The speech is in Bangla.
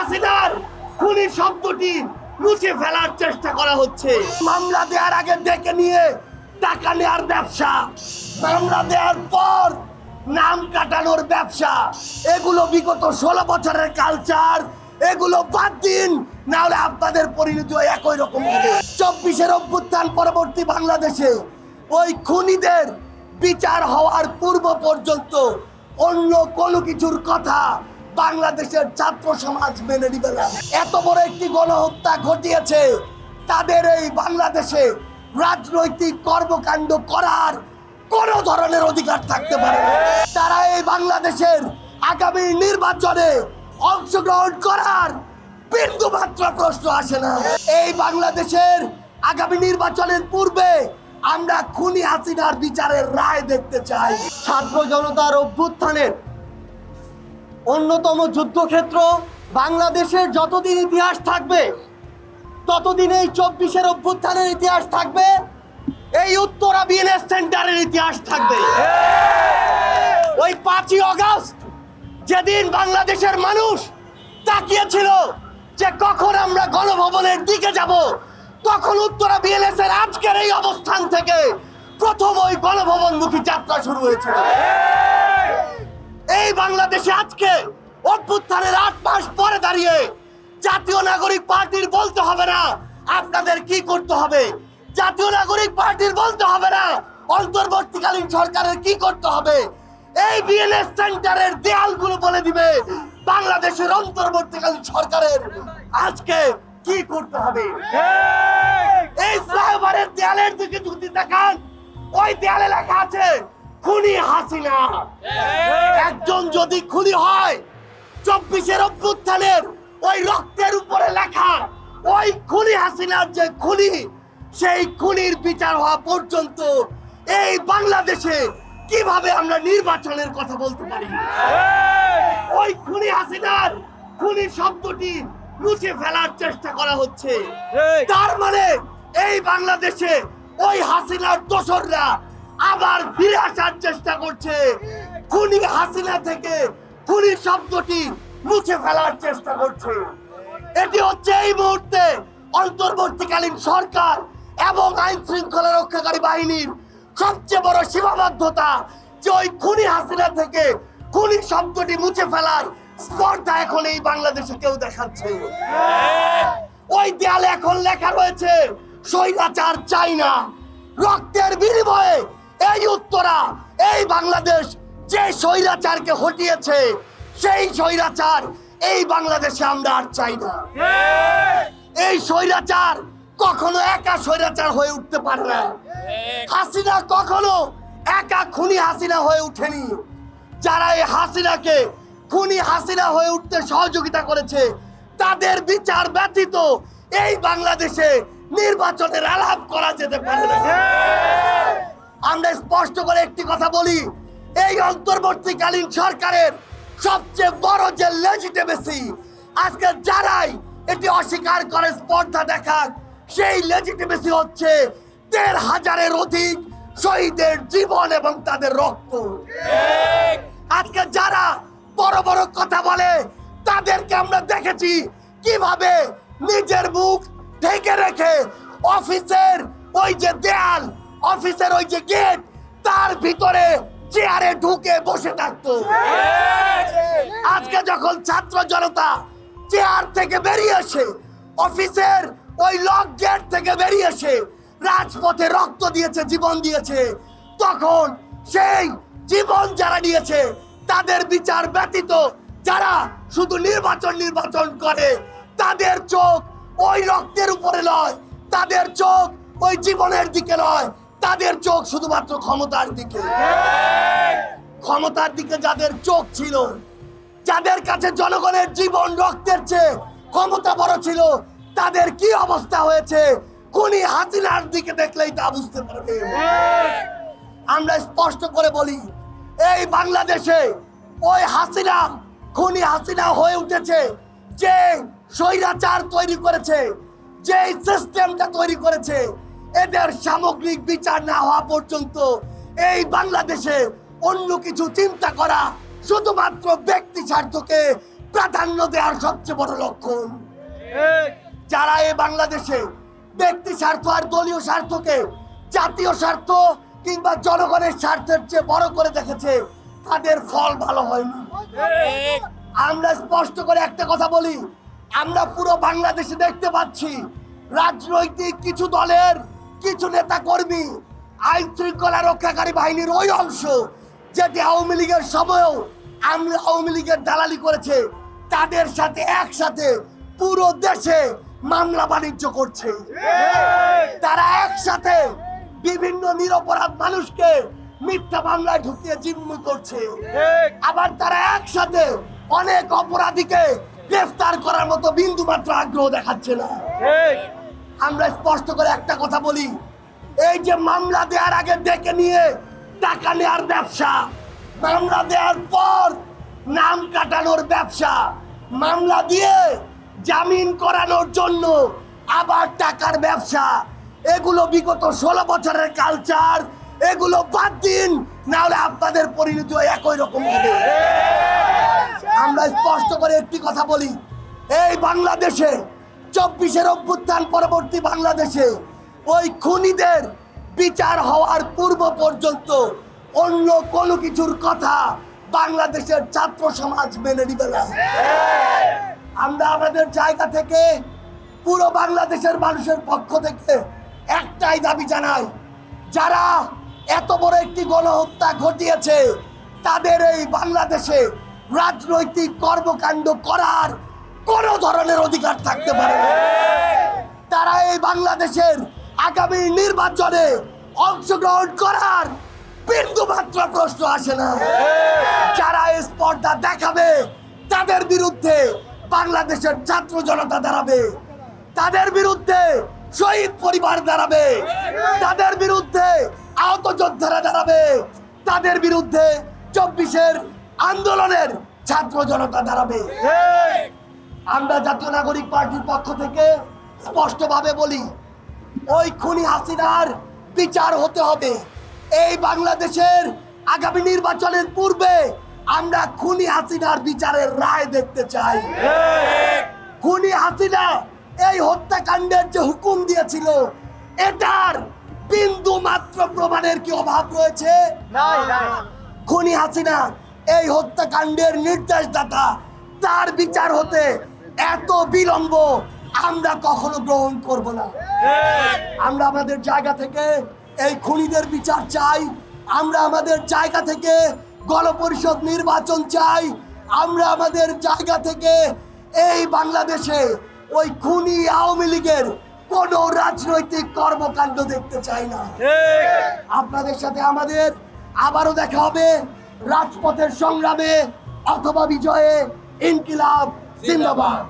হাসিনার খুনি শব্দটি মুছে ফেলার চেষ্টা করা হচ্ছে। মামলা দেওয়ার আগে ডেকে নিয়ে টাকা নেওয়ার ব্যবসা, মামলা দেওয়ার পর নাম কাটানোর ব্যবসা, এগুলো বিগত 16 বছরের কালচার। এগুলো বাদ দিন, না হলে আপনাদের পরিণতি একই রকম হবে। 24-এর অভ্যুত্থান পরবর্তী বাংলাদেশে ওই খুনিদের বিচার হওয়ার পূর্ব পর্যন্ত অন্য কোনো কিছুর কথা বাংলাদেশের ছাত্র সমাজ মেনে নিবে না। এত বড় একটি গণহত্যা ঘটিয়েছে, তাদের এই বাংলাদেশে রাজনৈতিক কর্মকাণ্ড করার কোন ধরনের অধিকার থাকতে পারে না। তারা এই বাংলাদেশের আগামী নির্বাচনে অংশগ্রহণ করার বিন্দু মাত্র প্রশ্ন আসে না। এই বাংলাদেশের আগামী নির্বাচনের পূর্বে আমরা খুনি হাসিনার বিচারের রায় দেখতে চাই। ছাত্র জনতার অভ্যুত্থানের অন্যতম যুদ্ধক্ষেত্র বাংলাদেশের যতদিন ইতিহাস থাকবে, ততদিন এই 24-এর অভ্যুত্থানের ইতিহাস থাকবে, এই উত্তরা বিএনএস সেন্টারের ইতিহাস থাকবে। ওই 5ই আগস্ট যেদিন বাংলাদেশের মানুষ তাকিয়েছিল যে কখন আমরা গণভবনের দিকে যাব, তখন উত্তরা বিএনএস এর আজকের এই অবস্থান থেকে প্রথম ওই গণভবনমুখী যাত্রা শুরু হয়েছিল। এই বাংলাদেশে আজকে অভ্যুত্থানের 8 মাস পরে দাঁড়িয়ে জাতীয় নাগরিক পার্টির বলতে হবে না আপনাদের কি করতে হবে, জাতীয় নাগরিক পার্টির বলতে হবে না অন্তর্বর্তীকালীন সরকারের কি করতে হবে। এই বিএনএস সেন্টারের দেয়ালগুলো বলে দিবে বাংলাদেশের অন্তর্বর্তীকালীন সরকারের আজকে কি করতে হবে। এই ফ্লাইওভারের দেয়ালের দিকে যদি তাকান, ওই দেয়ালে লেখা আছে খুনি হাসিনা। একজন যদি খুনি হয়, 24-এর অভ্যুত্থানের ওই রক্তের উপরে লেখা ওই খুনি হাসিনার যে খুনি, সেই খুনির বিচার হওয়া পর্যন্ত এই বাংলাদেশে কিভাবে আমরা নির্বাচনের কথা বলতে পারি। ওই খুনি হাসিনার খুনি শব্দটি মুছে ফেলার চেষ্টা করা হচ্ছে। তার মানে এই বাংলাদেশে ওই হাসিনার দোসররা আবার ফিরে আসার চেষ্টা করছে। খুনি হাসিনা থেকে খুনি শব্দটি মুছে ফেলার চেষ্টা করছে। এটি হচ্ছে এই মুহূর্তে অন্তর্বর্তীকালীন সরকার এবং আইন শৃঙ্খলা রক্ষাকারী বাহিনীর সবচেয়ে বড় সীমাবদ্ধতা, যে ওই খুনি হাসিনা থেকে খুনি শব্দটি মুছে ফেলার স্পর্ধা এখন এই বাংলাদেশে কেউ দেখাচ্ছে। ওই দেয়ালে এখন লেখা রয়েছে স্বৈরাচার চাই না। রক্তের বিনিময়ে এই উত্তরা, এই বাংলাদেশ যে স্বৈরাচারকে হটিয়েছে, সেই স্বৈরাচার এই বাংলাদেশে আমরা আর চাই না। এই স্বৈরাচার কখনো একা স্বৈরাচার হয়ে উঠতে পারে না। হাসিনা কখনো একা খুনি হাসিনা হয়ে উঠেনি। যারা এই হাসিনাকে খুনি হাসিনা হয়ে উঠতে সহযোগিতা করেছে, তাদের বিচার ব্যতীত এই বাংলাদেশে নির্বাচনের আলাপ করা যেতে পারে না। আমরা স্পষ্ট করে একটি কথা বলি, এই অন্তর্বর্তীকালীন সরকারের সবচেয়ে বড় যে লেজিটিমেসি, আজকে যারাই এটি অস্বীকার করে স্পর্ধা দেখান, সেই লেজিটিমেসি হচ্ছে ১৩,০০০-এর অধিক শহীদের জীবন এবং তাদের রক্ত। আজকে যারা বড় বড় কথা বলে, তাদেরকে আমরা দেখেছি কিভাবে নিজের মুখ ঢেকে রেখে অফিসের ওই যে দেয়াল, অফিসের ওই যে গেট, তার ভিতরে চেয়ারে ঢুকে বসে থাকতো। আজকে যখন ছাত্র জনতা চেয়ার থেকে বেরিয়ে এসে, অফিসের ওই লক গেট থেকে বেরিয়ে এসে রাজপথে রক্ত দিয়েছে, জীবন দিয়েছে, তখন সেই জীবন যারা দিয়েছে তাদের বিচার ব্যতীত যারা শুধু নির্বাচন করে, তাদের চোখ ওই রক্তের উপরে নয়, তাদের চোখ ওই জীবনের দিকে নয়, তাদের চোখ শুধুমাত্র ক্ষমতার দিকে। ক্ষমতার দিকে যাদের চোখ ছিল, যাদের কাছে জনগণের জীবন রক্তের চেয়ে ক্ষমতা বড় ছিল, তাদের কি অবস্থা হয়েছে খুনি হাসিনার দিকে দেখলেই তা বুঝতে পারবে। আমরা স্পষ্ট করে বলি, এই বাংলাদেশে ওই হাসিনা খুনি হাসিনা হয়ে উঠেছে, যে স্বৈরাচার তৈরি করেছে, যে সিস্টেমটা তৈরি করেছে, এদের সামগ্রিক বিচার না হওয়া পর্যন্ত এই বাংলাদেশে অন্য কিছু চিন্তা করা শুধুমাত্র ব্যক্তি স্বার্থকে প্রাধান্য দেওয়ার সবচেয়ে বড় লক্ষণ। যারা এই বাংলাদেশে ব্যক্তি স্বার্থ আর দলীয় স্বার্থকে জাতীয় স্বার্থ কিংবা জনগণের স্বার্থের চেয়ে বড় করে দেখেছে, তাদের ফল ভালো হয়নি। আমরা স্পষ্ট করে একটা কথা বলি, আমরা পুরো বাংলাদেশে দেখতে পাচ্ছি রাজনৈতিক কিছু দলের কিছু নেতা কর্মী আইন শৃঙ্খলা রক্ষাকারী বাহিনীর ওই অংশ যেটি আওয়ামী লীগের সময়ও আওয়ামী লীগের দালালি করেছে, তাদের সাথে একসাথে পুরো দেশে মামলা বাণিজ্য করছে। তারা একসাথে বিভিন্ন নিরপরাধ মানুষকে মিথ্যা মামলায় ঢুকিয়ে জিম্মি করছে। আবার তারা একসাথে অনেক অপরাধীকে গ্রেফতার করার মতো বিন্দু মাত্র আগ্রহ দেখাচ্ছে না। আমরা স্পষ্ট করে একটা কথা বলি, এই যে মামলা দেওয়ার আগে ডেকে নিয়ে টাকা নেওয়ার ব্যবসা, মামলা দেওয়ার পর নাম কাটানোর ব্যবসা, মামলা দিয়ে জামিন করানোর জন্য আবার টাকার ব্যবসা, এগুলো বিগত 16 বছরের কালচার। এগুলো বাদ দিন, না হলে আপনাদের পরিণতি একই রকম হবে। আমরা স্পষ্ট করে একটি কথা বলি, এই বাংলাদেশে 24-এর অভ্যুত্থান পরবর্তী বাংলাদেশে ওই খুনিদের বিচার হওয়ার পূর্ব পর্যন্ত অন্য কোনো কিছুর কথা বাংলাদেশের ছাত্র সমাজ মেনে নিবে না। আমরা আমাদের জায়গা থেকে পুরো বাংলাদেশের মানুষের পক্ষ থেকে একটাই দাবি জানাই, যারা এত বড় একটি গণহত্যা ঘটিয়েছে তাদের এই বাংলাদেশে রাজনৈতিক কর্মকাণ্ড করার কোনো ধরনের অধিকার থাকতে পারে না। তারা এই বাংলাদেশের আগামী নির্বাচনে অংশগ্রহণ করার বিন্দু মাত্র প্রশ্ন আসে না। যারা এই স্পর্ধা দেখাবে তাদের বিরুদ্ধে বাংলাদেশের ছাত্র জনতা দাঁড়াবে, তাদের বিরুদ্ধে শহীদ পরিবার দাঁড়াবে, তাদের বিরুদ্ধে আহত যোদ্ধারা দাঁড়াবে, তাদের বিরুদ্ধে 24-এর আন্দোলনের ছাত্র জনতা দাঁড়াবে। আমরা জাতীয় নাগরিক পার্টির পক্ষ থেকে স্পষ্টভাবে বলি, ওই খুনি হাসিনার বিচার হতে হবে। এই বাংলাদেশের আগামী নির্বাচনের পূর্বে আমরা খুনি হাসিনার বিচারের রায় দেখতে চাই। খুনি হাসিনা এই হত্যাকাণ্ডের যে হুকুম দিয়েছিল, এটার বিন্দু মাত্র প্রমাণের কি অভাব রয়েছে? খুনি হাসিনা এই হত্যাকাণ্ডের নির্দেশদাতা, তার বিচার হতে এত বিলম্ব আমরা কখনো গ্রহণ করব না। আমরা আমাদের জায়গা থেকে এই খুনিদের বিচার চাই। আমরা আমাদের জায়গা থেকে গণপরিষদ নির্বাচন চাই। আমরা আমাদের জায়গা থেকে এই বাংলাদেশে ওই খুনি আওয়ামী লীগের কোন রাজনৈতিক কর্মকাণ্ড দেখতে চাই না। আপনাদের সাথে আমাদের আবারও দেখা হবে রাজপথের সংগ্রামে অথবা বিজয়ে। ইনকিলাব জিন্দাবাদ।